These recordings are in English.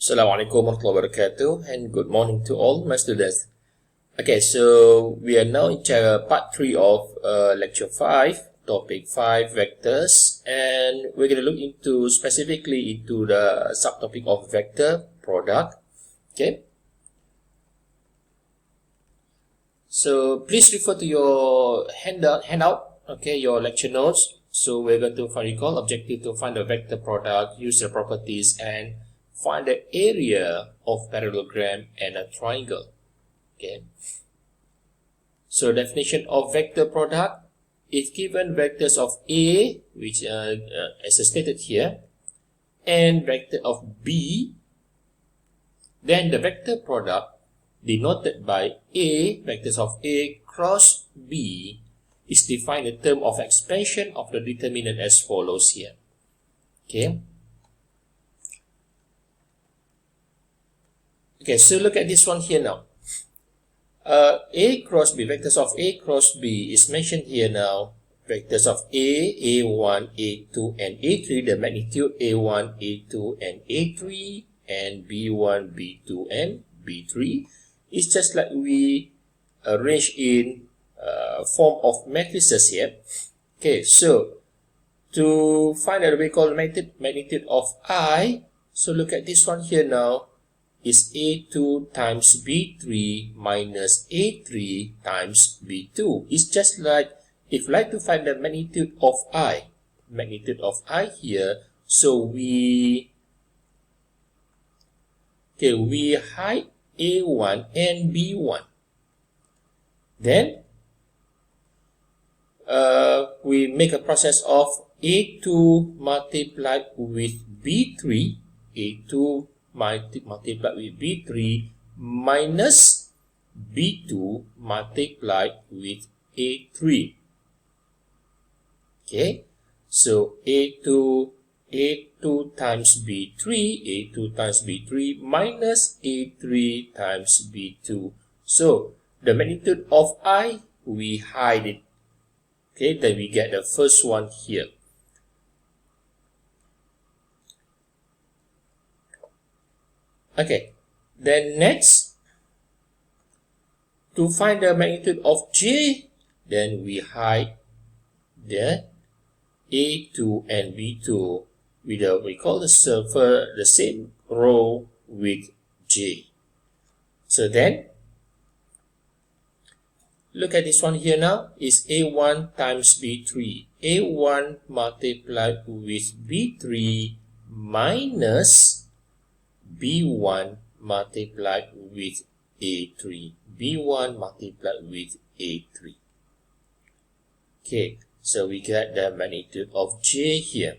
Assalamualaikum warahmatullahi wabarakatuh and good morning to all my students. Okay, so we are now in part 3 of lecture 5, topic 5 vectors, and we're going to look into specifically into the subtopic of vector product. Okay, so please refer to your handout, okay, your lecture notes. So we're going to recall objective to find the vector product, use the properties, and find the area of parallelogram and a triangle. Okay. So definition of vector product: if given vectors of A, which as stated here, and vector of B, then the vector product denoted by A, vectors of A cross B, is defined in terms of expansion of the determinant as follows here. Okay. Okay, so look at this one here now. A cross B, vectors of A cross B is mentioned here now. Vectors of A, A1, A2, and A3, the magnitude A1, A2, and A3, and B1, B2, and B3 is just like we arrange in form of matrices here. Okay, so to find out what we call magnitude of I, so look at this one here now. Is A2 times B3 minus A3 times B2. It's just like if like to find the magnitude of I here, so we hide A1 and B1. Then we make a process of A2 multiplied with B3, A2 multiplied with B3 minus B2 multiplied with A3. Okay, so A2 times B3 minus A3 times B2. So the magnitude of I, we hide it. Okay, then we get the first one here. Okay, then next, to find the magnitude of J, then we hide the A2 and B2 with we call the same row with J. So then, look at this one here now, is A1 times B3. A1 multiplied with B3 minus B1 multiplied with A3. B1 multiplied with A3. Okay, so we get the magnitude of J here.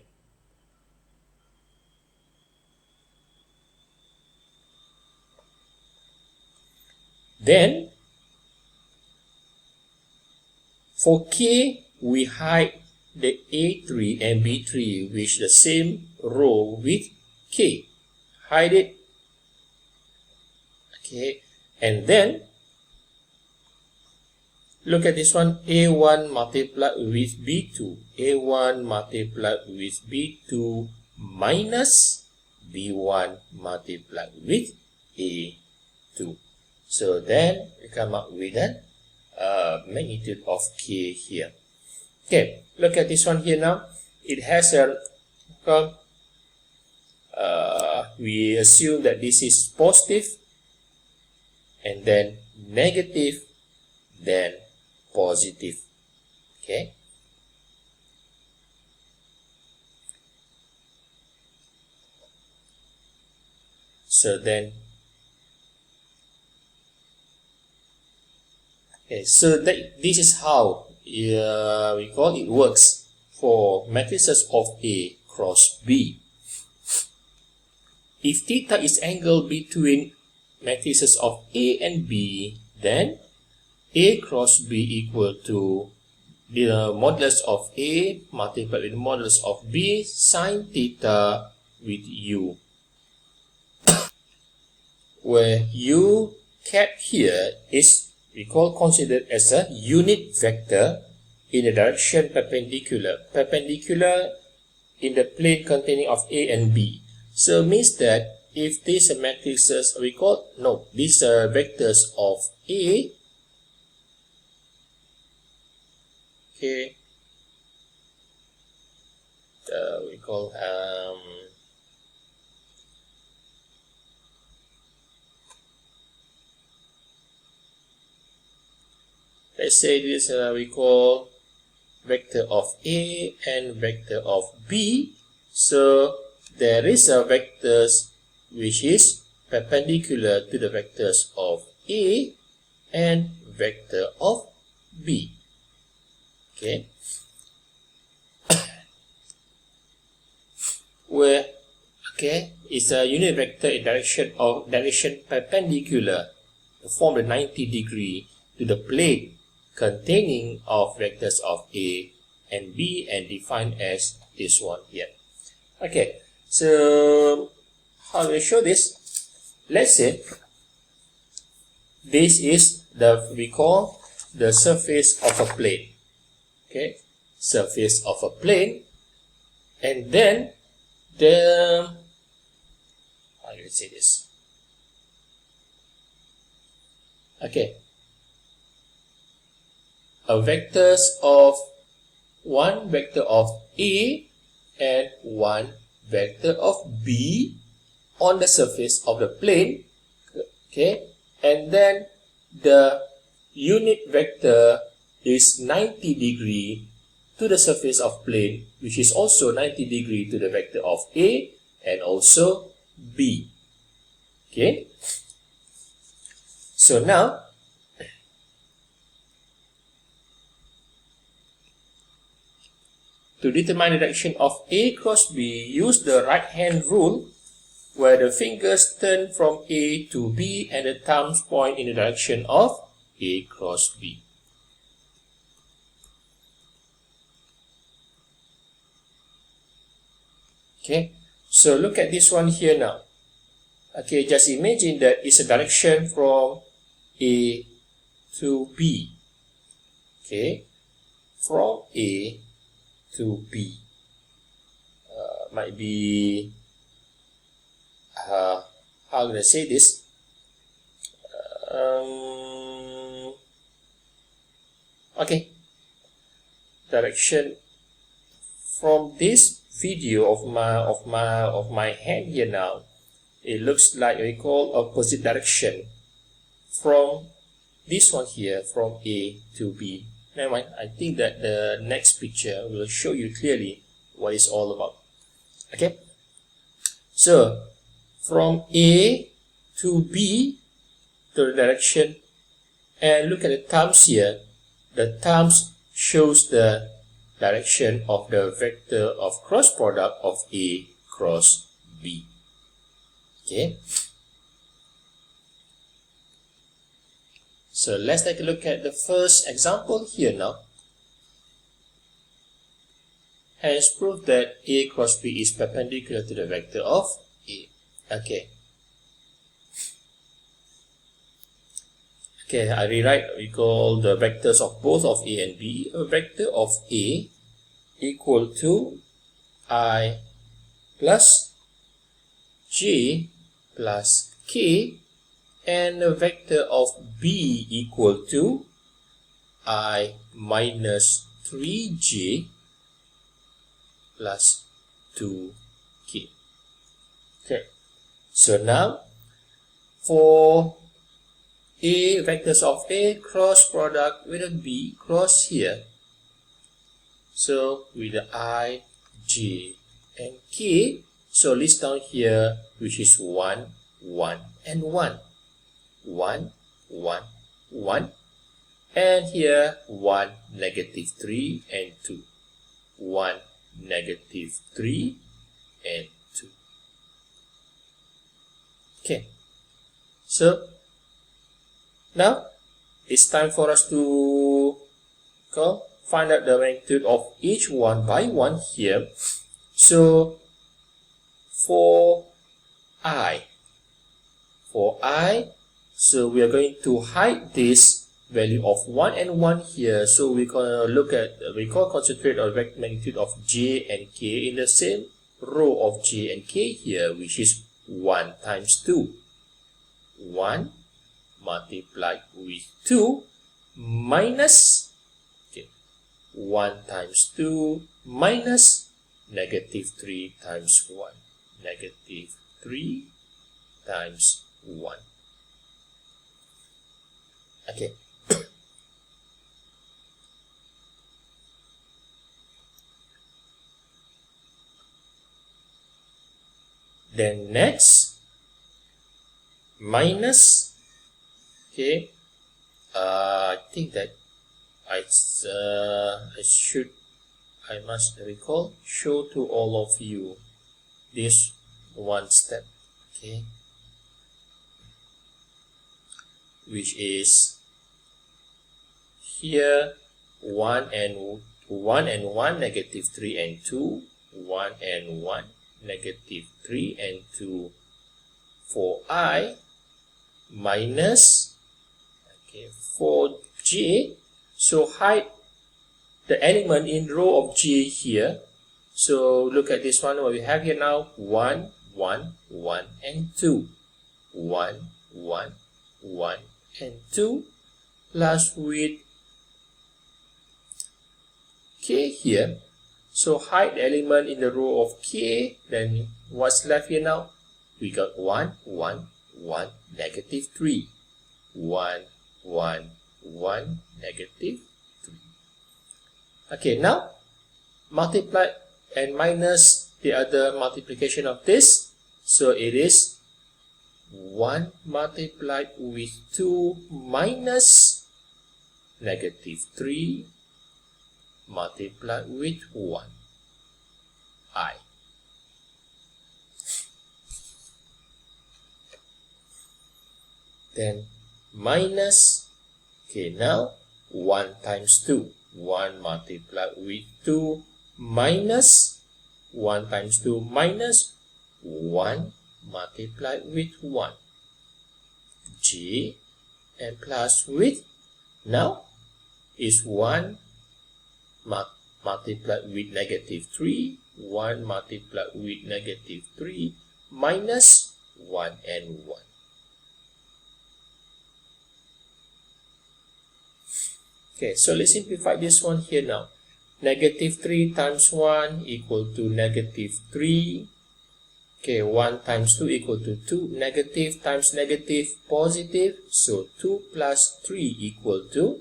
Then, for K, we hide the A3 and B3 with the same row with K. Hide it. Okay, and then look at this one, A1 multiplied with B2. A1 multiplied with B2 minus B1 multiplied with A2. So then we come up with a magnitude of K here. Okay, look at this one here now. It has a we assume that this is positive, and then negative, then positive. Okay. So then, okay, so this is how we call it works for matrices of A cross B. If theta is angle between matrices of A and B, then A cross B equal to the modulus of A multiplied with the modulus of B sine theta with U. Where U cap here is considered as a unit vector in the direction perpendicular in the plane containing of A and B. So means that if these matrices these vectors of A, okay, let's say this we call vector of A and vector of B. So there is a vectors which is perpendicular to the vectors of A and vector of B. Okay, where it's a unit vector in direction perpendicular to form the 90° to the plane containing of vectors of A and B and defined as this one here. Okay, so how do we show this? Let's say this is we call the surface of a plane. Okay, surface of a plane, and then how do you say this? Okay, one vector of A and one vector of B on the surface of the plane. Okay, and then the unit vector is 90° to the surface of plane, which is also 90° to the vector of A and also B. Okay, so now to determine the direction of A cross B, use the right hand rule where the fingers turn from A to B and the thumbs point in the direction of A cross B. Okay, so look at this one here now. Okay, just imagine that it's a direction from A to B. Okay, from A to B. Might be, how do I say this? Okay, direction from this video of my hand here now, it looks like we call opposite direction from this one here, from A to B. Never mind, I think that the next picture will show you clearly what it's all about. Okay, so from A to B to the direction, and look at the thumbs here. The thumbs shows the direction of the vector of cross product of A cross B. Okay, so let's take a look at the first example here now. Hence prove that A cross B is perpendicular to the vector of A. Okay, I rewrite, we call the vectors of both of A and B. A vector of A equal to I plus J plus K, and a vector of B equal to I minus 3J plus 2K. Okay, so now for A, vectors of A cross product with a B cross here. So with the I, J and K, so list down here, which is 1, 1 and 1. 1, 1, 1. And here 1, negative 3 and 2. 1, negative 3 and 2. Okay, so now it's time for us to find out the magnitude of each one by one here. So for I, so we are going to hide this value of 1 and 1 here. So we're going to look at, concentrate on magnitude of J and K in the same row of J and K here, which is 1 times 2. 1 multiplied with 2 minus 1 times 2 minus negative 3 times 1. Negative 3 times 1. Okay. Then next, minus, okay, I think that I must show to all of you this one step, okay, which is here 1 and 1, negative 3 and 2, 1 and 1, negative 3 and 2 for I minus, okay, for j. So hide the element in row of j here. So look at this one, what we have here now, 1, 1, 1 and 2. 1, 1, 1 and 2 plus with k here. So hide the element in the row of k. Then what's left here now? We got 1, 1, 1, negative 3. 1, 1, 1, negative 3. Okay, now multiply and minus the other multiplication of this. So it is 1 multiplied with 2 minus negative 3 multiplied with 1. I. Then minus, okay, now 1 times 2. 1 multiplied with 2 minus 1 times 2 minus 1 multiplied with 1. J and plus with, now is 1 multiplied with negative 3, 1 multiplied with negative 3 minus 1 and 1. Okay, so let's simplify this one here now. Negative 3 times 1 equal to negative 3. Okay, 1 times 2 equal to 2. Negative times negative, positive. So 2 plus 3 equal to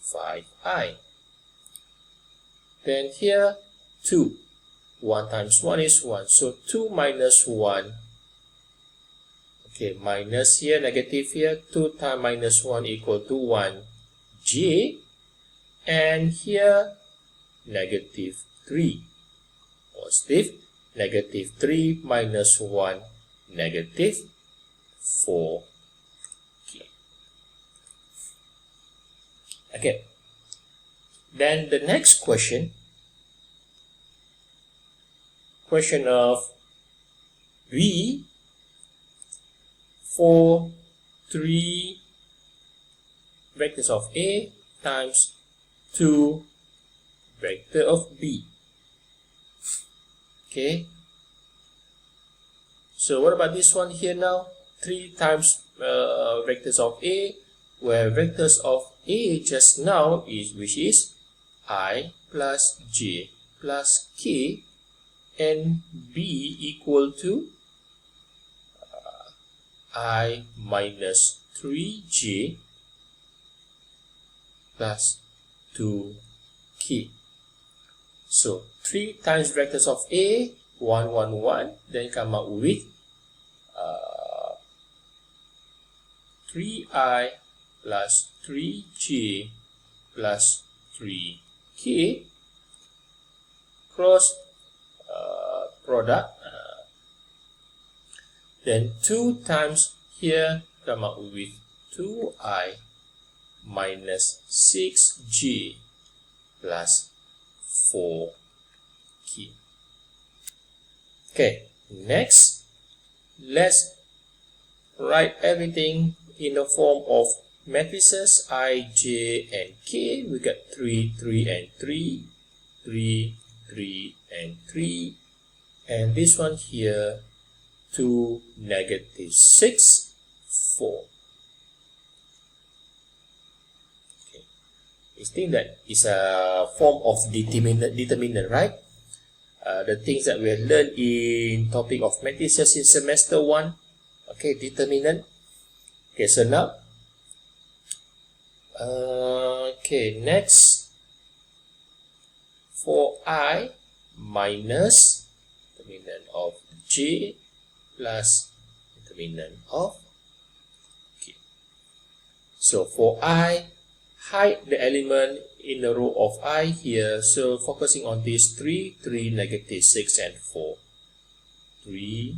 5i. Then here, 2. 1 times 1 is 1. So 2 minus 1. Okay, minus here, negative here. 2 times minus 1 equal to 1. J. And here, negative 3. Positive. Negative 3 minus 1. Negative 4. Okay. Then the next question of V for 3 vectors of A times 2 vector of B. Okay. So what about this one here now? 3 times vectors of A, where vectors of A just now is, which is I plus J plus K, and B equal to I minus 3J plus 2K. So 3 times vectors of A, 1, 1, 1, then come out with 3I plus 3J plus 3K cross product. Then 2 times here come out with 2I minus 6J plus 4K. Okay, next, let's write everything in the form of matrices I, J, and K. We got 3, 3, and 3, 3, 3, and 3, and this one here 2, negative 6, 4. Okay. I think that is a form of determinant, right? The things that we have learned in topic of matrices in semester 1. Okay, determinant. Okay, so now, okay, next, for I minus determinant of J plus determinant of K. So for I, hide the element in the row of I here. So focusing on these 3, 3, negative 6, and 4. 3,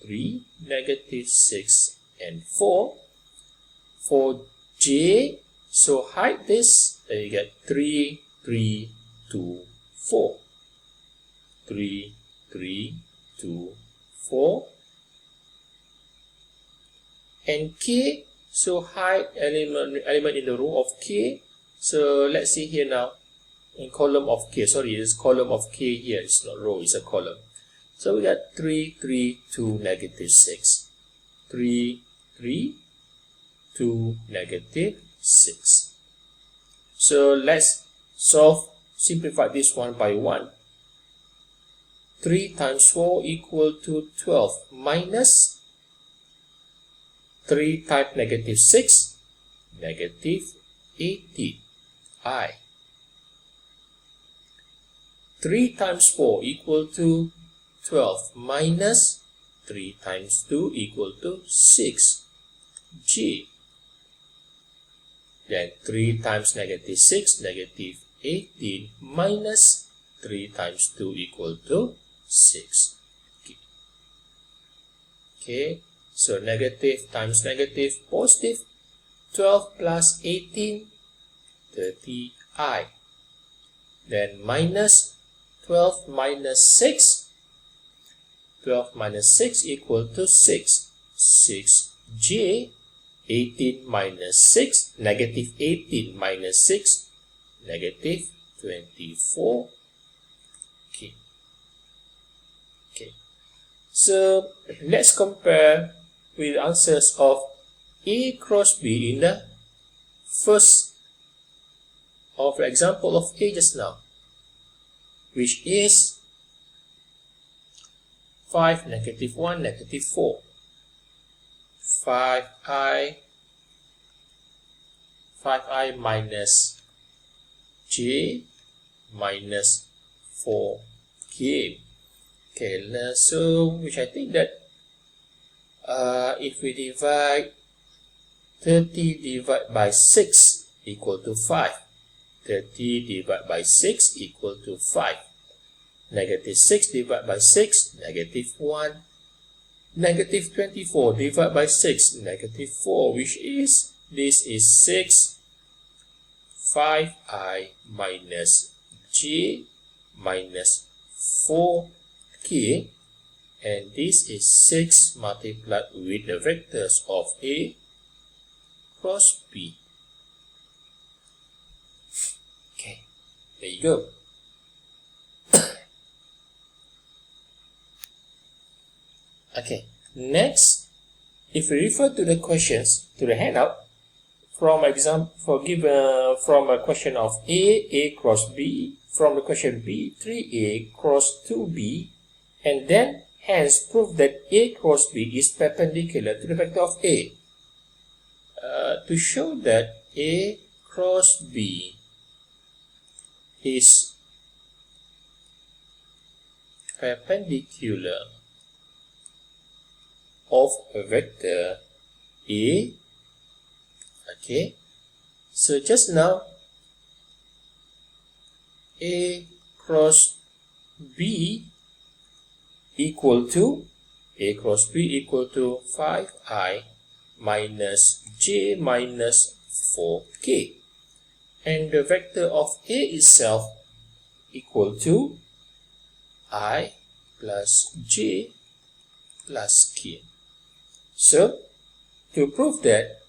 3, negative 6, and 4. For J, so hide this, then you get 3, 3, 2, 4. 3, 3, 2, 4. And K, so hide element in the row of K. So let's see here now, in column of K, sorry, it's column of K here, it's not row, it's a column. So we got 3, 3, 2, negative 6. 3, 3, 2, negative 6. So let's simplify this one by 1. 3 times 4 equal to 12 minus 3 times negative 6, negative 18. I. 3 times 4 equal to 12 minus 3 times 2 equal to 6. G. Then 3 times negative 6, negative 18 minus 3 times 2 equal to 6. Okay, so negative times negative, positive. 12 plus 18, 30i. Then minus 12 minus 6. 12 minus 6 equal to 6. 6j. 18 minus 6, negative 18 minus 6, negative 24. Okay. Okay. So let's compare with answers of A cross B in the first of the example of A just now, which is 5, negative 1, negative 4. 5i minus j minus 4k. Okay, so which I think that if we divide 30 divided by 6 equal to 5. 30 divided by 6 equal to 5. Negative 6 divided by 6, negative 1. Negative 24 divided by 6, negative 4, which is, this is 6, 5i minus j minus 4k, and this is 6 multiplied with the vectors of A cross B. Okay, there you go. Okay, next, if we refer to the questions, to the handout, from a question of A cross B, from the question B, 3A cross 2B, and then hence prove that A cross B is perpendicular to the vector of A. To show that A cross B is perpendicular of a vector A. Okay, so just now A cross B equal to 5i minus j minus 4k, and the vector of A itself equal to I plus j plus k. So, to prove that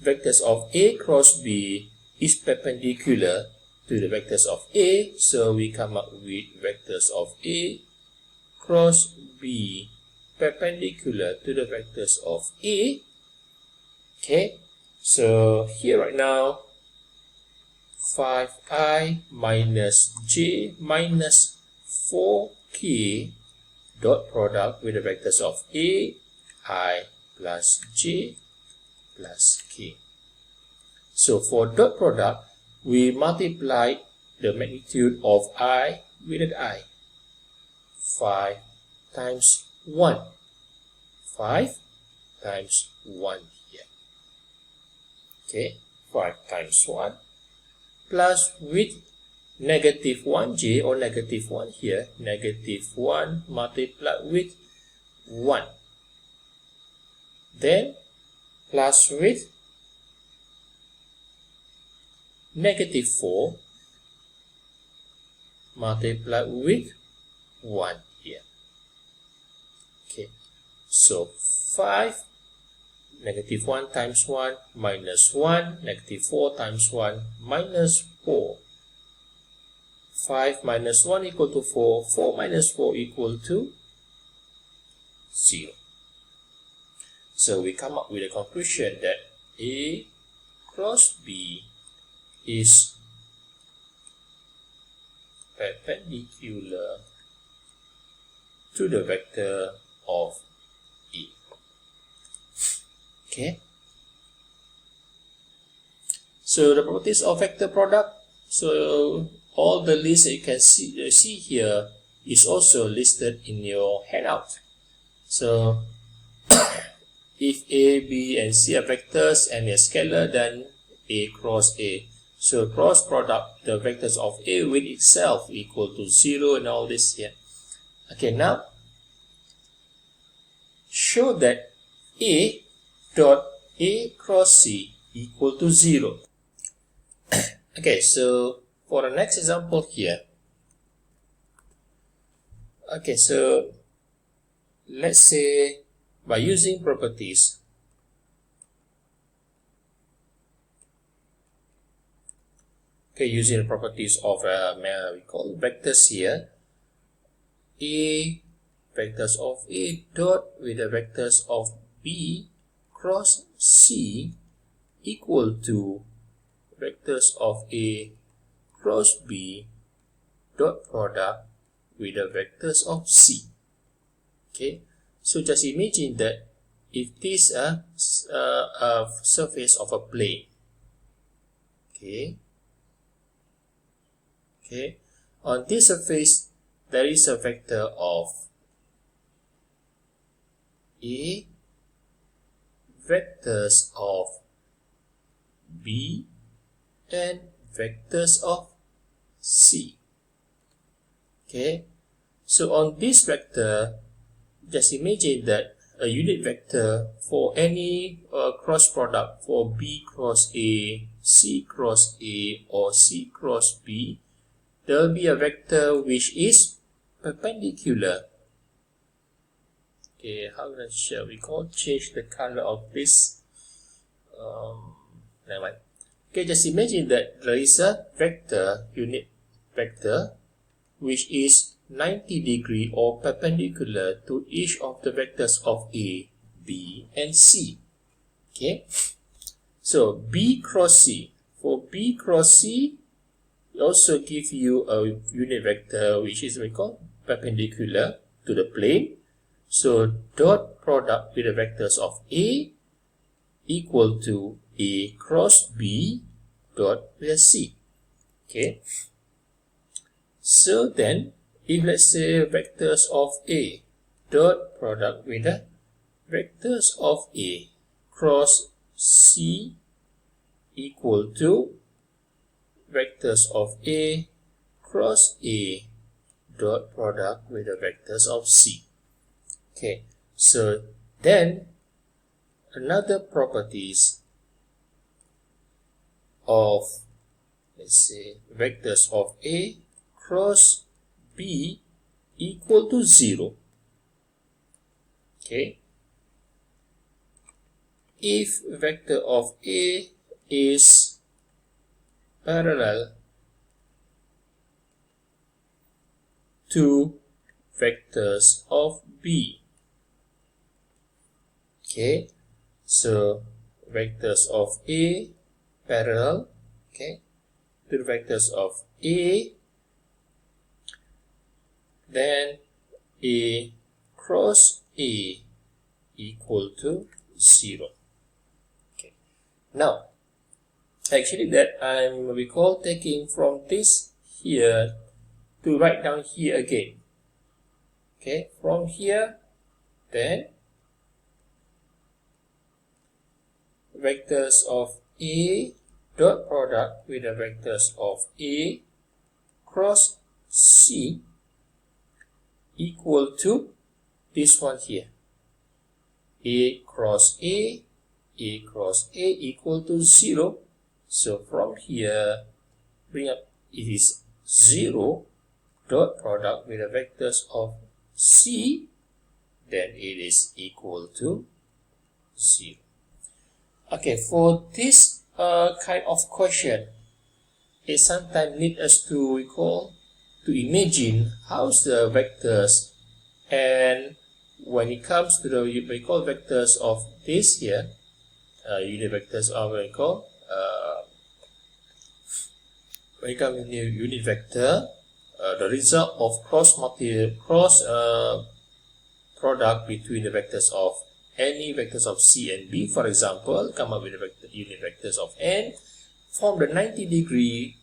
vectors of A cross B is perpendicular to the vectors of A, so we come up with vectors of A cross B perpendicular to the vectors of A. Okay, so here right now, 5i minus j minus 4k dot product with the vectors of A, I plus j plus k. So for dot product, we multiply the magnitude of I with an I. 5 times 1. 5 times 1 here. Okay, 5 times 1 plus with negative 1j or negative 1 here, negative 1 multiplied with 1. Then plus with negative 4 multiplied with 1 here. Okay, so 5, negative 1 times 1 minus 1, negative 4 times 1 minus 4. 5 minus 1 equal to 4, 4 minus 4 equal to 0. So we come up with a conclusion that A cross B is perpendicular to the vector of A. Okay. So the properties of vector product. So all the lists that you can see here is also listed in your handout. So if A, B, and C are vectors and a scalar, then A cross A. So cross product, the vectors of A with itself equal to 0 and all this here. Okay, now show that A dot A cross C equal to 0. Okay, so for the next example here. Okay, so let's say by using properties, okay, using the properties of we call vectors here, A vectors of A dot with the vectors of B cross C equal to vectors of A cross B dot product with the vectors of C. Okay, so just imagine that if this is a surface of a plane. Okay, on this surface there is a vector of A, vectors of B, and vectors of C. Okay, so on this vector, just imagine that a unit vector for any cross product for B cross A, C cross A, or C cross B, there will be a vector which is perpendicular. Okay, how shall we change the color of this? Never mind. Okay, just imagine that there is a vector, unit vector, which is 90 degree or perpendicular to each of the vectors of A, B, and C. Okay, so B cross C. For B cross C, it also give you a unit vector which is perpendicular to the plane. So dot product with the vectors of A equal to A cross B dot with C. Okay, so then if let's say vectors of A dot product with the vectors of A cross C equal to vectors of A cross A dot product with the vectors of C. Okay, so then another properties of, let's say, vectors of A cross B equal to 0. Okay, if vector of A is parallel to vectors of B, Okay, so vectors of A parallel, okay, to the vectors of A, then A cross A equal to 0. Okay, now actually that I'm recall taking from this here to write down here again. Okay, from here, then vectors of A dot product with the vectors of A cross C equal to this one here. A cross A equal to 0. So from here, bring up, it is 0 dot product with the vectors of C, then it is equal to 0. Okay, for this kind of question, it sometimes needs us to recall, to imagine how's the vectors, and when it comes to the we call vectors of this here, unit vectors are what we call when it comes to unit vector, the result of cross product between the vectors of any vectors of C and B, for example, come up with the unit vectors of n, form the 90-degree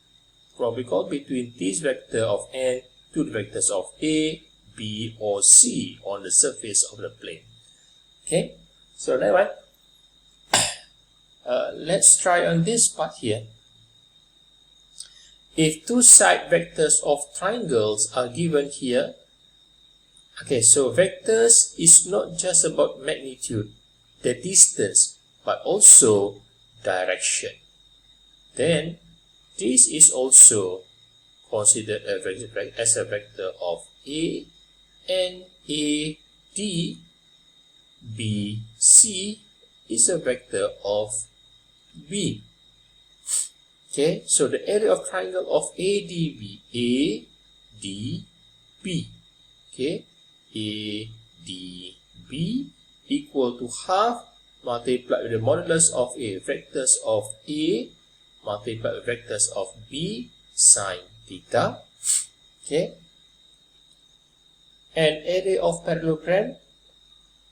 what we call between this vector of n to the vectors of A, B, or C on the surface of the plane. Okay, so that one, let's try on this part here. If two side vectors of triangles are given here, okay, so vectors is not just about magnitude, the distance, but also direction. Then this is also considered as a vector of A, and A, D, B, C is a vector of B. Okay, so the area of triangle of ADB, ADB, okay, ADB equal to half multiplied with the modulus of A, vectors of A multiplied with vectors of B sine theta. Okay, and area of parallelogram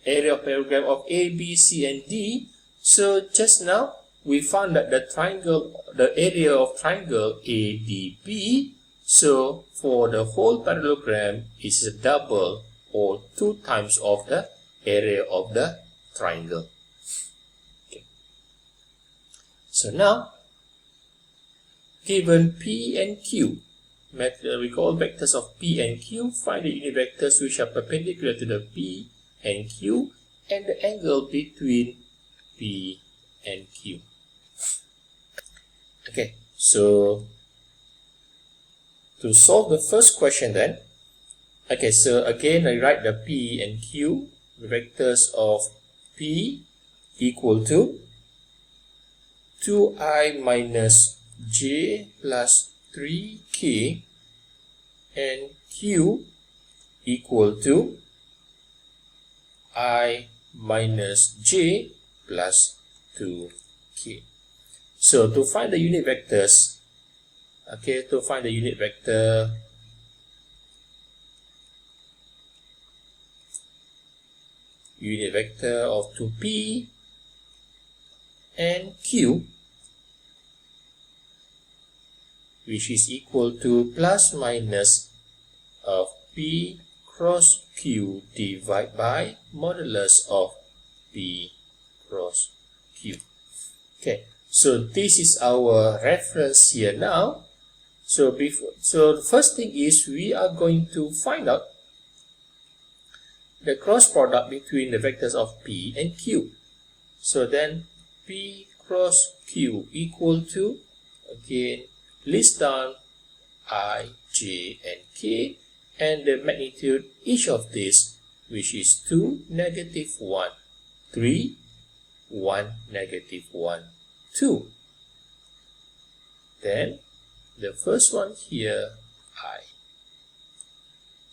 of A, B, C, and D. So just now we found that the area of triangle ADB, so for the whole parallelogram is a double or 2 times of the area of the triangle. Okay. So now, given P and Q, we call vectors of P and Q, find the unit vectors which are perpendicular to the P and Q and the angle between P and Q. Okay, so to solve the first question then, okay, so again I write the P and Q, the vectors of P equal to 2i minus j plus 3k, and Q equal to I minus j plus 2k. So to find the unit vectors, okay, to find the unit vector, of 2p and q, which is equal to plus minus of p cross q divided by modulus of p cross q. Okay, so this is our reference here now. So the first thing is we are going to find out the cross product between the vectors of P and Q. So then P cross Q equal to, again, list down I, J, and K, and the magnitude each of these, which is 2, negative 1, 3, 1, negative 1, 2. Then the first one here, I.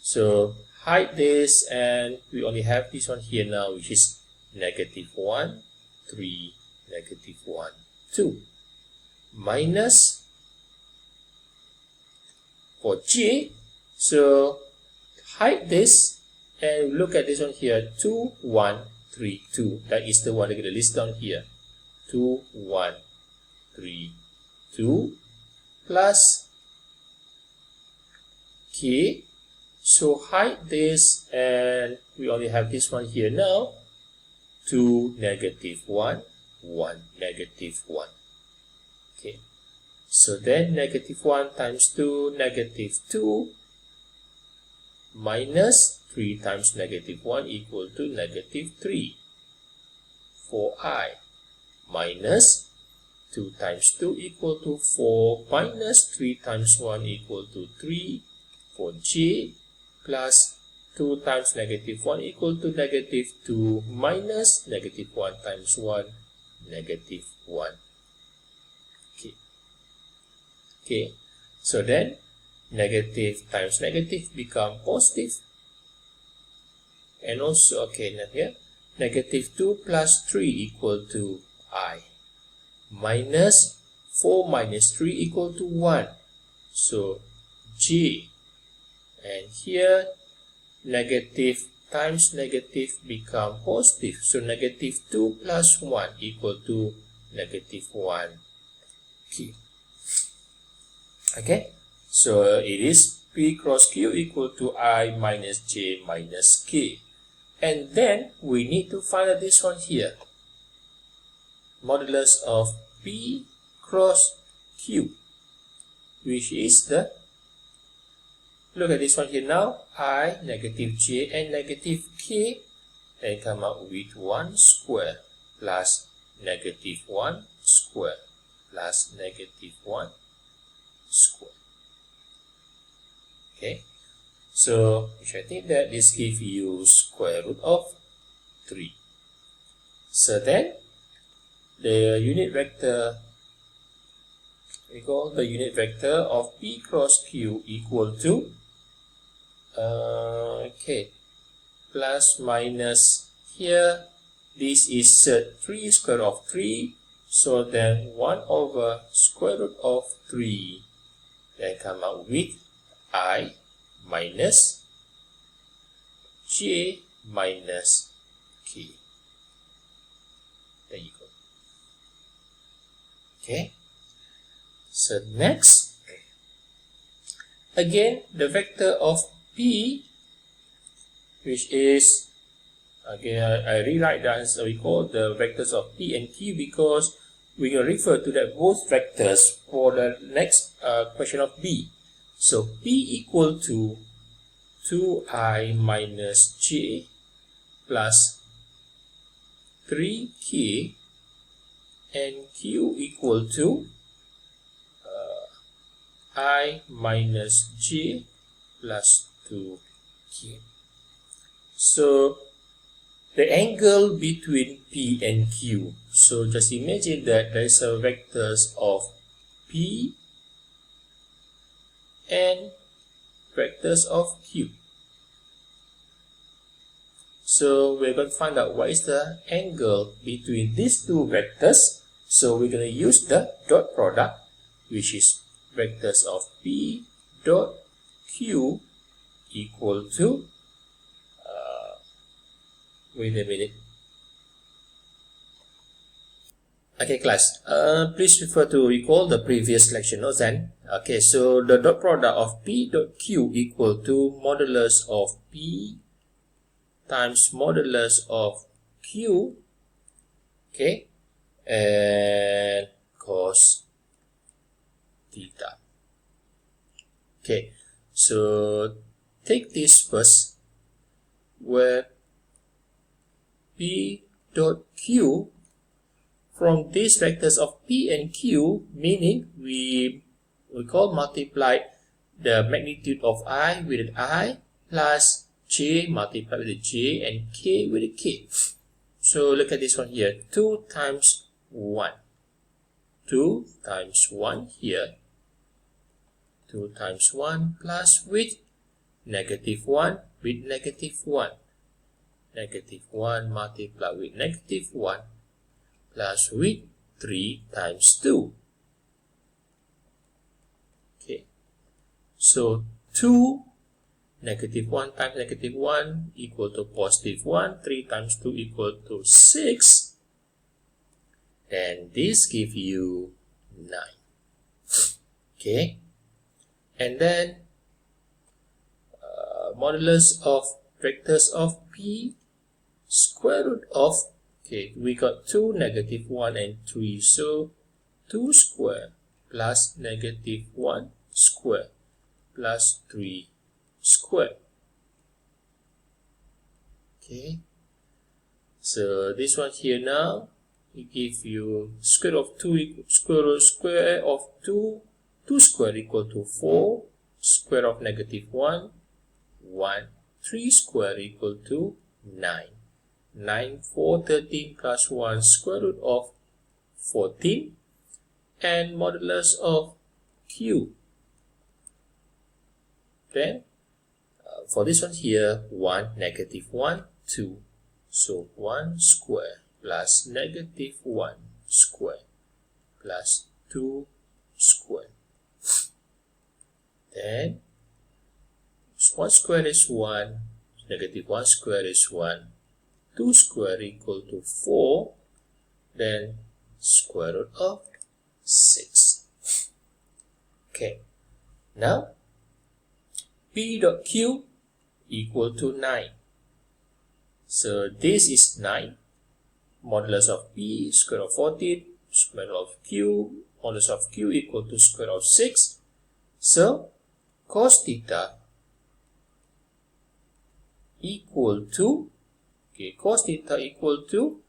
So hide this, and we only have this one here now, which is negative 1, 3, negative 1, 2. Minus for j, so hide this and look at this one here, 2, 1, 3, 2. That is the one I'm going to list down here. 2, 1, 3, 2 plus k. So hide this and we only have this one here now. 2, negative 1, 1, negative 1. Okay. So then negative 1 times 2, negative 2 minus 3 times negative 1 equal to negative 3 for I, minus 2 times 2 equal to 4 minus 3 times 1 equal to 3 for j, plus 2 times negative 1 equal to negative 2 minus negative 1 times 1, negative 1. Okay, so then negative times negative become positive. And also, okay, now here, negative 2 plus 3 equal to I. Minus 4 minus 3 equal to 1. So, j. And here, negative times negative become positive. So, negative 2 plus 1 equal to negative 1. Okay. Okay, so it is P cross Q equal to I minus J minus K. And then we need to find out this one here. Modulus of P cross Q, which is the, look at this one here now, I, negative J and negative K, and come out with 1 square plus negative 1 square plus negative 1 square. Okay, so you should think that this gives you square root of 3. So then the unit vector, we call the unit vector of P cross Q equal to plus minus here, this is 3 square root of 3, so then 1 over square root of 3, then come out with I minus J minus K. There you go. Okay. So next, again the vector of P, which is, again I rewrite that as we call the vectors of P and Q because we can refer to that both vectors for the next question of B. So P equal to 2I minus J plus 3K and Q equal to I minus J plus 2K. So the angle between P and Q. So just imagine that there is a vectors of P and vectors of Q. So we're going to find out what is the angle between these two vectors. So we're going to use the dot product, which is vectors of P dot Q equal to, wait a minute. Okay class, please refer to recall the previous lecture notes then. Okay, so the dot product of P dot Q equal to modulus of P times modulus of Q, okay, and cos theta. Okay, so take this first, where P dot Q from these vectors of P and Q, meaning we call multiply the magnitude of I with I plus J multiplied with the J and K with the K. So look at this one here, 2 times 1. 2 times 1 here. 2 times 1 plus with negative 1 with negative 1. negative 1 multiplied with negative 1 plus with 3 times 2. Okay, so 2 negative 1 times negative 1 equal to positive 1. 3 times 2 equal to 6. Then this gives you 9. Okay, and then modulus of vectors of P, square root of, okay, we got 2, negative 1 and 3, so 2 square plus negative 1 square plus 3 square. Okay, so this one here now, it gives you square root of 2 square of 2 square equal to 4, square of negative 1, 1, 3 square equal to 9. 9, 4, 13 plus 1 square root of 14, and modulus of Q. Then for this one here, 1, negative 1, 2. So 1 square plus negative 1 square plus 2 square. Then 1 square is 1, negative 1 square is 1, 2 square equal to 4, then square root of 6. Okay, now P dot Q equal to 9. So this is 9. Modulus of P square root of 14, square root of Q, modulus of Q equal to square root of 6. So cos theta equal to, okay, cos theta equal to,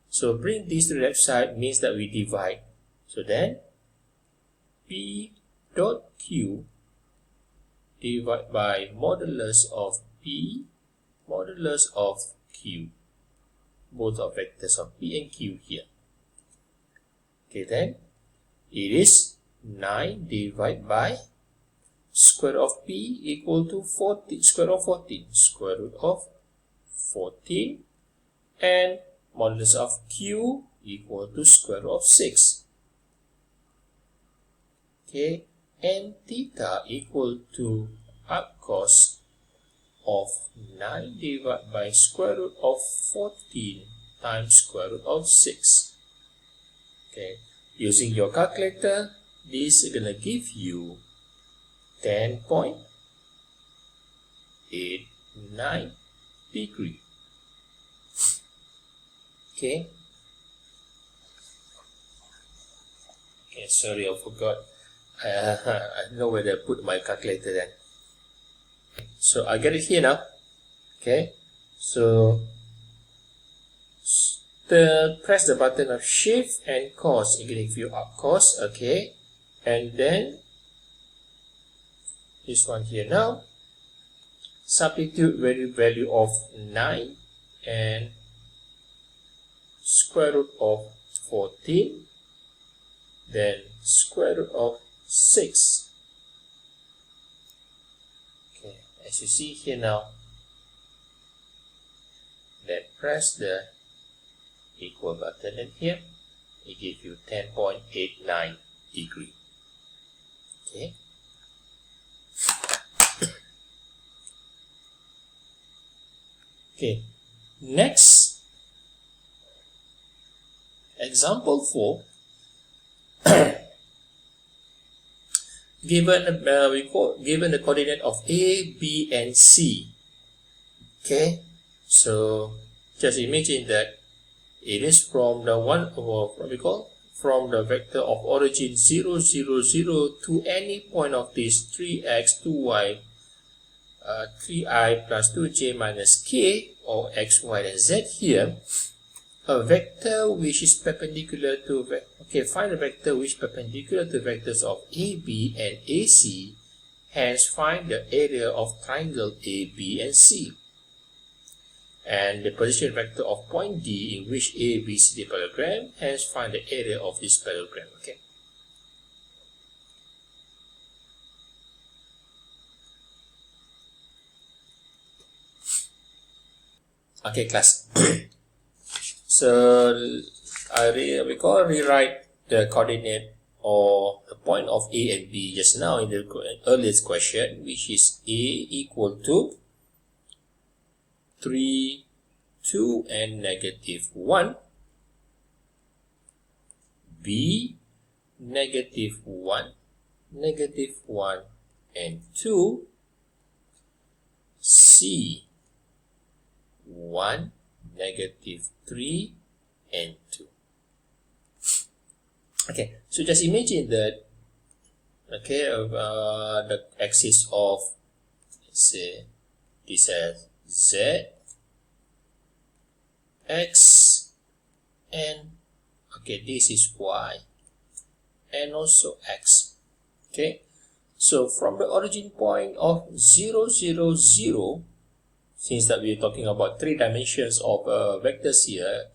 so bring this to the left side means that we divide. So then P dot Q divided by modulus of P, modulus of Q. Both are vectors of P and Q here. Okay, then it is 9 divided by square root of P equal to 14, square root of 14, square root of 14, and modulus of Q equal to square root of 6. Okay, and theta equal to arc cos of 9 divided by square root of 14 times square root of 6. Okay, using your calculator, this is gonna give you 10.89 degree. Okay. Okay, sorry, I forgot. I don't know whether I put my calculator then. So I get it here now. Okay, so press the button of shift and cos. It will give you up cos. Okay, and then this one here now. Substitute value of 9 and square root of 14, then square root of 6. Okay, as you see here now, then press the equal button in here, it gives you 10.89 degree. Okay. Okay, next example 4. Given the coordinate of A, B, and C. Okay, so just imagine that it is from the from the vector of origin 0, 0, 0 to any point of this 3x, 2y, 3i plus 2j minus k, or x, y, and z here, a vector which is perpendicular to, find a vector which is perpendicular to vectors of AB and AC, hence find the area of triangle AB and C. And the position vector of point D in which A, B, C the parallelogram, hence find the area of this parallelogram. Okay. Okay, class. So we can rewrite the coordinate or the point of A and B just now in the earliest question, which is A equal to 3, 2 and -1, B -1, -1 and 2, C 1, -3 and 2. Okay, so just imagine that, okay, the axis of, let's say, this as Z, X, and, okay, this is Y, and also X. Okay, so from the origin point of 0, 0, 0, since that we're talking about 3 dimensions of vectors here,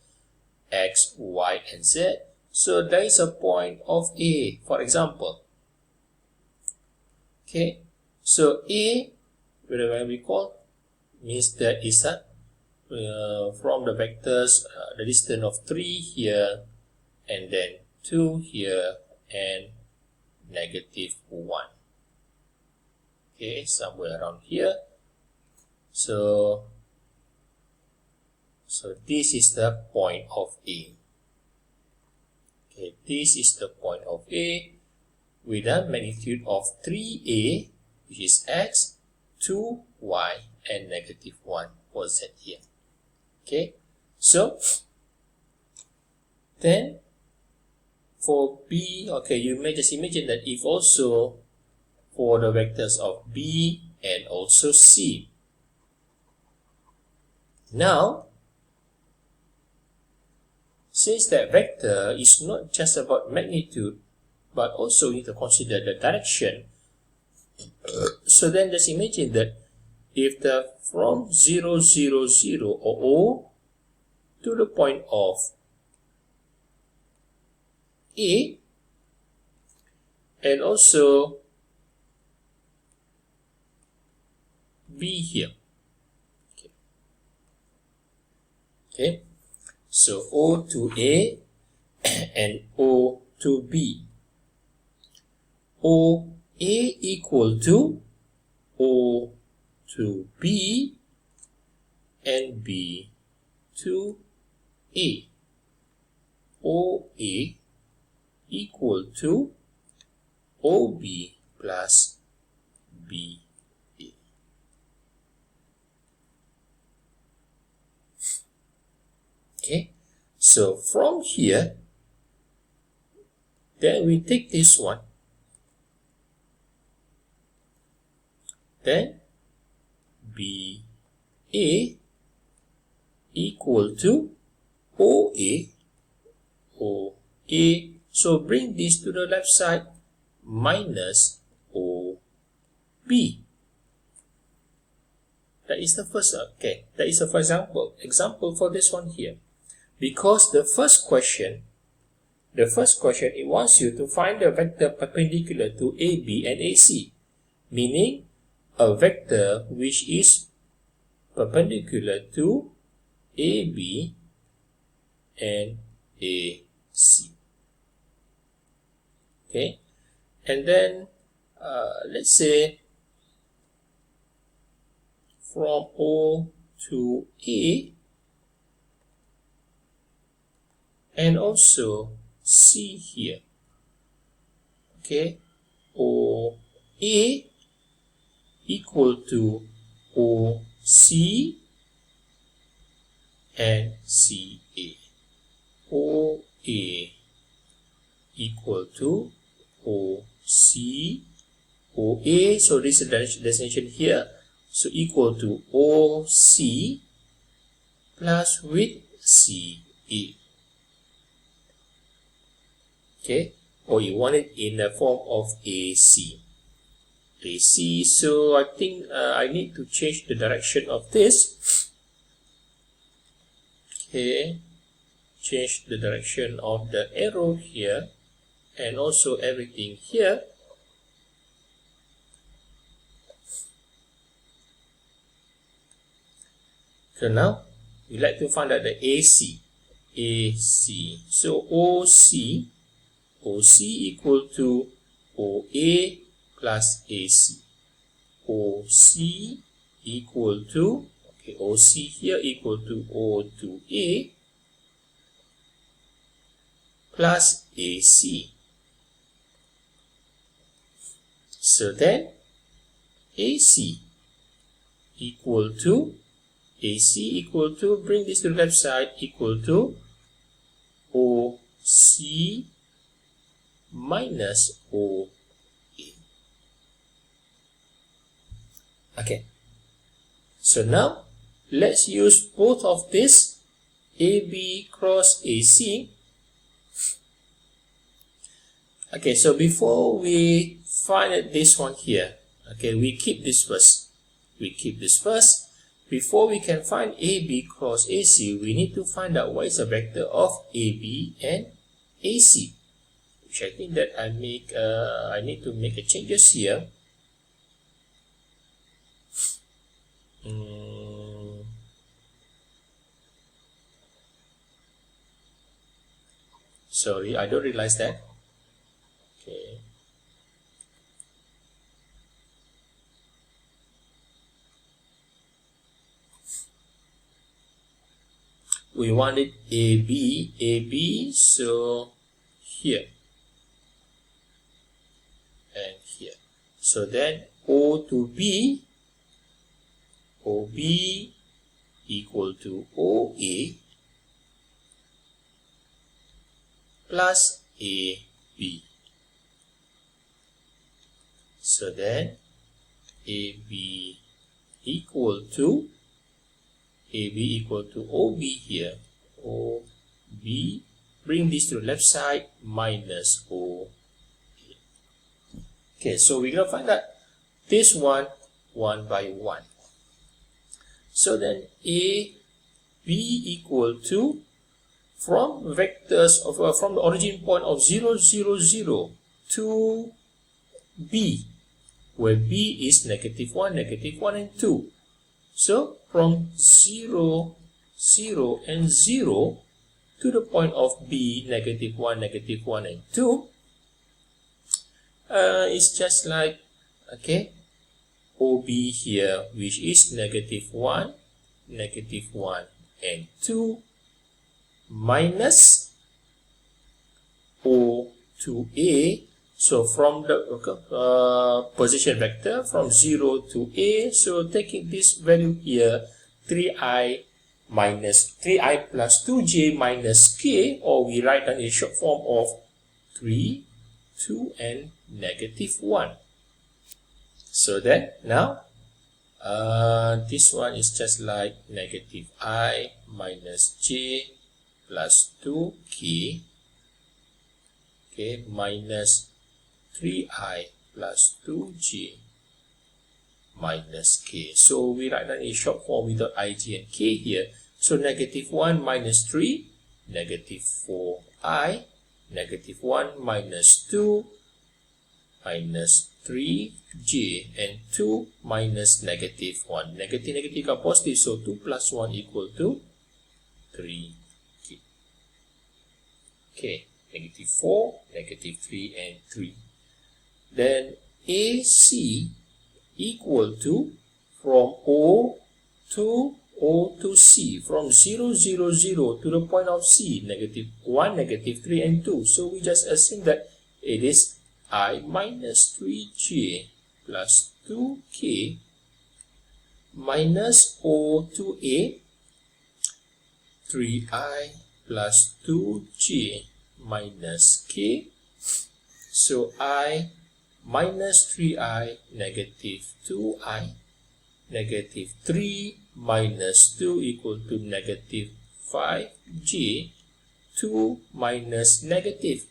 X, Y, and Z, so there is a point of A, for example. Okay, so A, whatever we call, means that is a from the vectors, the distance of 3 here, and then 2 here, and -1. Okay, somewhere around here. So this is the point of A. Okay, this is the point of A with a magnitude of 3A, which is X, 2Y, and -1 for Z here. Okay, so then for B, okay, you may just imagine that if also for the vectors of B and also C. Now, since that vector is not just about magnitude, but also you need to consider the direction, so then just imagine that if the from 0, 0, 0 or O to the point of A, and also B here. Okay, so O to A and O to B. O A equal to O to B and B to A. O A equal to OB plus B. Okay, so from here, then we take this one, then BA equal to OA, OA, so bring this to the left side, minus OB. That is the first, okay, that is the first example for this one here. Because the first question, it wants you to find a vector perpendicular to AB and AC, meaning a vector which is perpendicular to AB and AC. Okay, and then let's say from O to A and also C here. Okay, OA equal to OC and CA. OA equal to OC, OA, so this is the destination here, so equal to OC plus with CA. Okay, or you want it in the form of AC. AC, so I think I need to change the direction of this. Okay, change the direction of the arrow here and also everything here. So now we like to find out the AC. So OC equal to OA plus AC. OC equal to, okay, OC here equal to O2A plus AC. So then AC equal to, bring this to the left side, equal to OC minus OA. Okay, so now let's use both of this, AB cross AC. Okay, so before we find this one here, okay, we keep this first. Before we can find AB cross AC, we need to find out what is the vector of AB and AC, which I think that I need to make a changes here. Sorry, I don't realize that. Okay. We wanted AB, so here and here. So then O to B, OB equal to OA plus AB. So then AB equal to OB here. OB, bring this to the left side, minus OA. Okay, so we're going to find out this one by one. So then AB equal to, from vectors of from the origin point of 0, 0, 0 to B, where B is -1, -1 and 2. So from 0, 0 and 0 to the point of B, -1, -1 and 2, it's just like, okay, OB here, which is -1, -1 and 2, minus O to A. So from the position vector from 0 to A, so taking this value here, 3i plus 2j minus k, or we write down a short form of 3, 2 and -1. So that now this one is just like -i minus j plus 2k, okay, minus 3i plus 2j minus k. So we write down a short form without I, j and k here. So -1 minus 3, -4i, -1 minus 2, minus 3j, and 2 minus -1. Negative become positive, so 2 plus 1 equal to 3. Okay, -4, -3 and 3. Then AC equal to, from O to C, from 0, 0, 0 to the point of C, -1, -3 and 2. So we just assume that it is I minus 3j plus 2k minus O to A, 3i plus 2j minus k. So I minus 3i, -2i, -3 minus 2 equal to -5j, 2 minus negative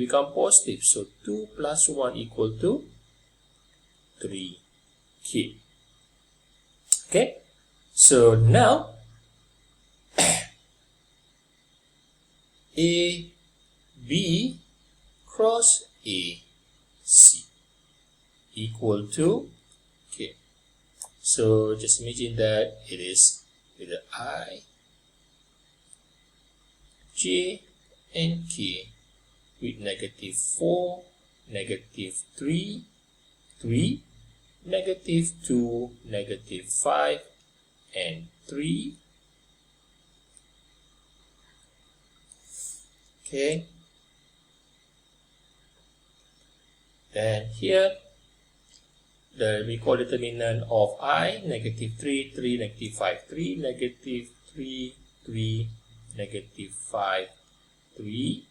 become positive, so 2 plus 1 equal to 3k. Okay, so now AB cross AC equal to, okay, so just imagine that it is with the I, j, and k with negative 4, negative 3, 3, negative 2, negative 5, and 3. Okay. Then here, the recall determinant of I, negative 3, 3, negative 5, 3, negative 3, 3, negative 5, 3,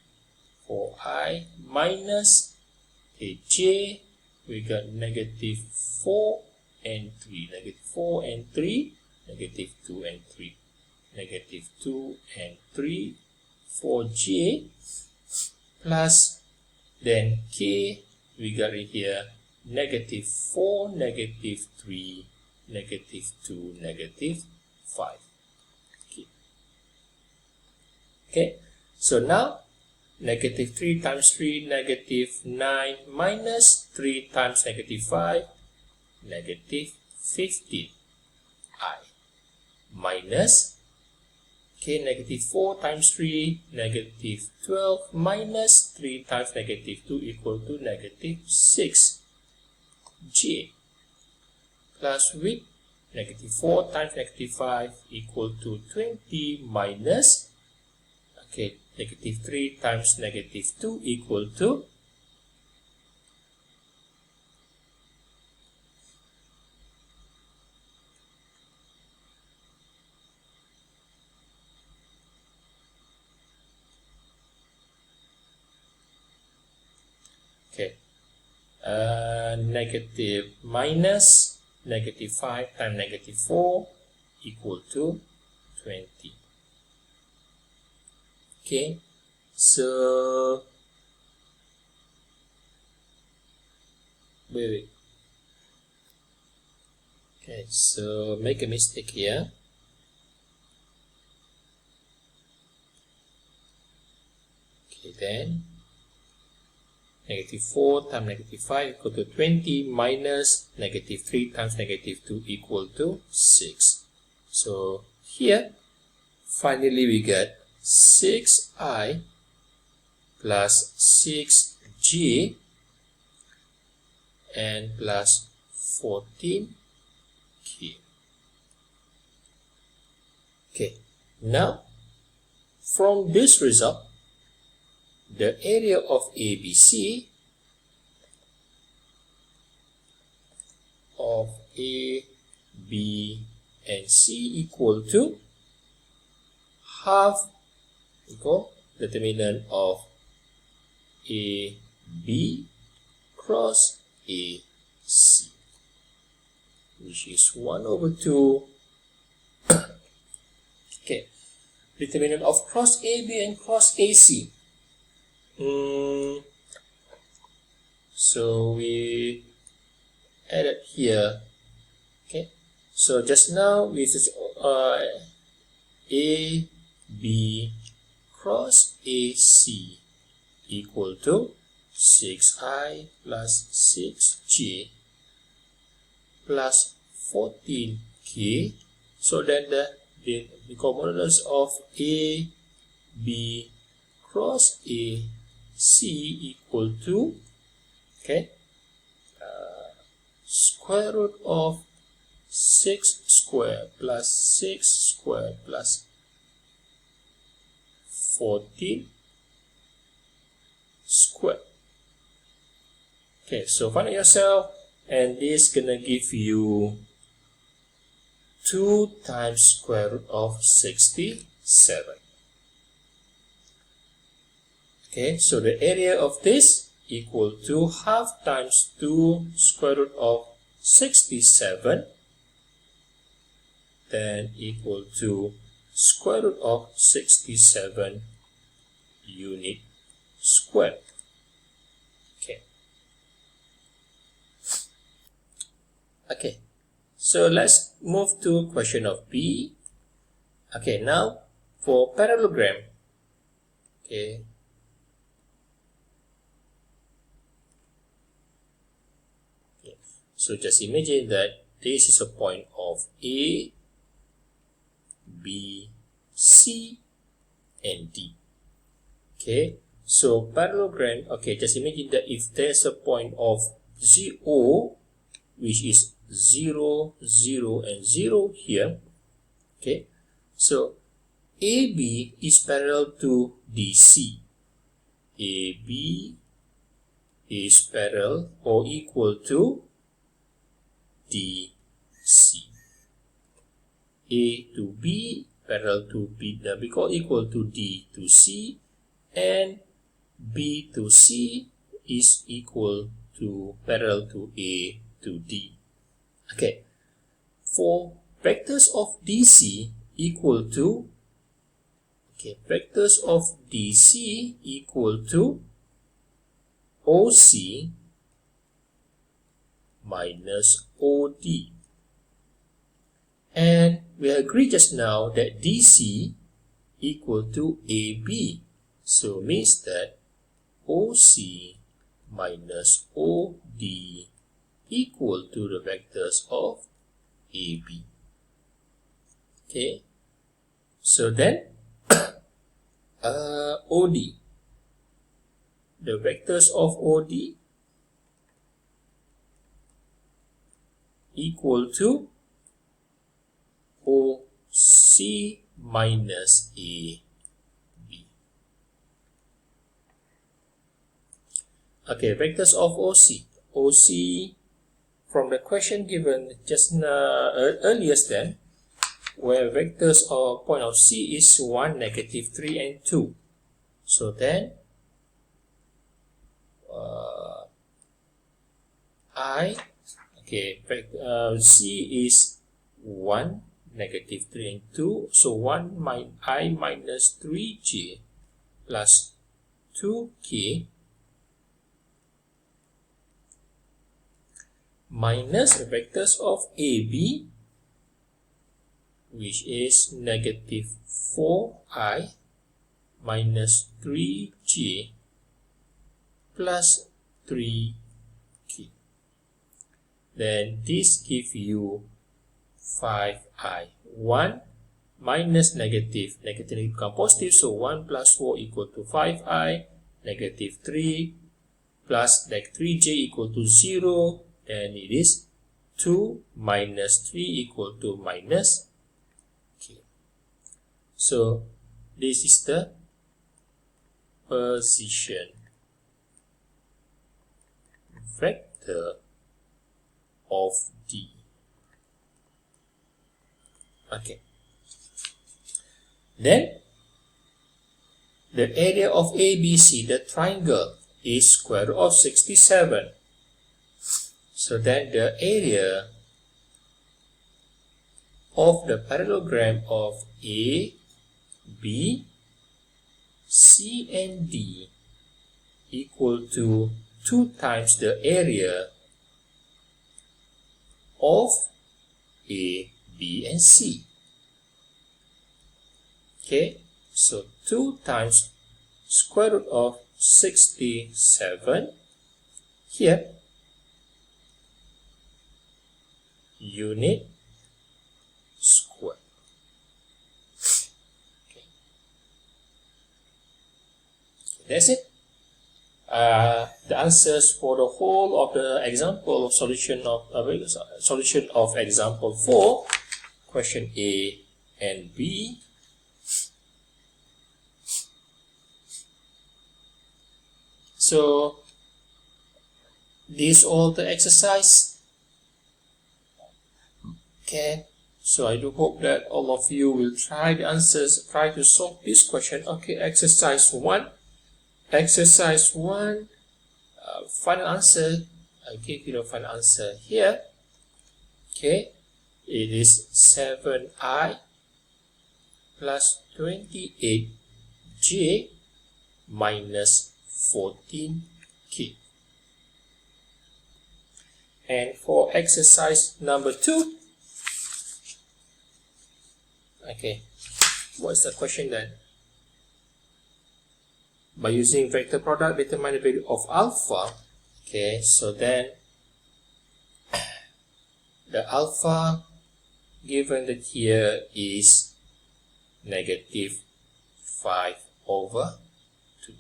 for I, minus j, we got negative 4 and 3, negative 4 and 3, negative 2 and 3, negative 2 and 3, for j, plus, then k, we got it here, negative 4, negative 3, negative 2, negative 5. Okay, so now, negative 3 times 3, negative 9, minus 3 times negative 5, negative 15, I, minus, okay, negative 4 times 3, negative 12, minus 3 times negative 2 equal to negative 6, j, plus with negative 4 times negative 5 equal to 20, minus, okay, negative 3 times negative 2 equal to negative minus negative 5 times negative 4 equal to 20. Okay, so wait. Okay, so make a mistake here. Okay, then negative 4 times negative 5 equal to 20 minus negative 3 times negative 2 equal to 6. So here, finally we get 6i plus 6j and plus 14k. Okay, now from this result, the area of ABC of A, B, and C equal to half equal determinant of AB cross AC, which is 1 over 2. Okay, determinant of cross AB and cross AC. So we added here. Okay, so just now we just A, B cross AC equal to 6i plus 6j plus 14k. So then the components of A, B cross A, C equal to, okay, square root of 6 square plus 6 square plus 14 square. Okay, so find it yourself, and this gonna give you 2 times square root of 67. Okay, so the area of this equal to half times 2 square root of 67, then equal to square root of 67 unit square. Okay. Okay, so let's move to question of B. Okay, now for parallelogram. Okay. So just imagine that this is a point of A, B, C, and D. Okay, so parallelogram, okay, just imagine that if there's a point of O, which is 0, 0, and 0 here, okay, so AB is parallel to DC. AB is parallel or equal to DC. A to B parallel to B, because equal to D to C, and B to C is equal to parallel to A to D. Okay, for vectors of DC equal to, okay, vectors of DC equal to OC minus OD. And we agreed just now that DC equal to AB. So means that OC minus OD equal to the vectors of AB. Okay. So then OD. The vectors of OD equal to OC minus AB. Okay, vectors of OC. OC from the question given just earlier then, where vectors of point of C is 1, negative 3, and 2. So then C is 1, negative 3, and 2. So 1 minus 3j plus 2k minus the vectors of AB, which is negative 4i minus 3j plus 3k. Then this gives you 5i. 1 minus negative become positive, so 1 plus 4 equal to 5i, negative 3 plus 3j equal to 0, and it is 2 minus 3 equal to minus k. So this is the position vector of D. Okay. Then the area of ABC, the triangle, is square root of 67. So then the area of the parallelogram of A, B, C, and D equal to 2 times the area of A, B, and C. Okay, so 2 times square root of 67 here, unit square. Okay. That's it. The answers for the whole of the example solution of example 4, question A and B. So this all the exercise. Okay, so I do hope that all of you will try the answers, try to solve this question. Okay, exercise 1. Exercise 1, final answer. I give you the final answer here. Okay, it is 7i plus 28j minus 14k. And for exercise number 2, okay, what's the question then? By using vector product, determine the value of alpha. Okay, so then the alpha given that here is negative 5 over 2.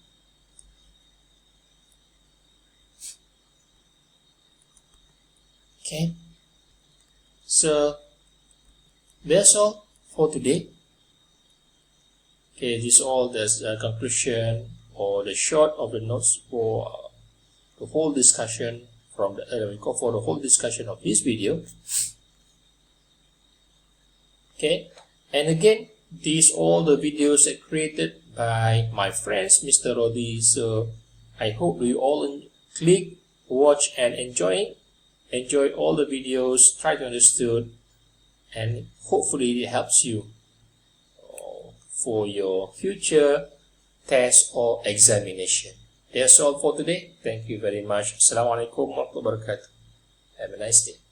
Okay, so that's all for today. Okay, this is all the conclusion or the short of the notes for the whole discussion from the for the whole discussion of this video. Okay, and again, these all the videos are created by my friends, Mr. Rodi. So I hope you all click, watch, and enjoy all the videos. Try to understand, and hopefully it helps you for your future test or examination. That's all for today. Thank you very much. Assalamualaikum warahmatullahi wabarakatuh. Have a nice day.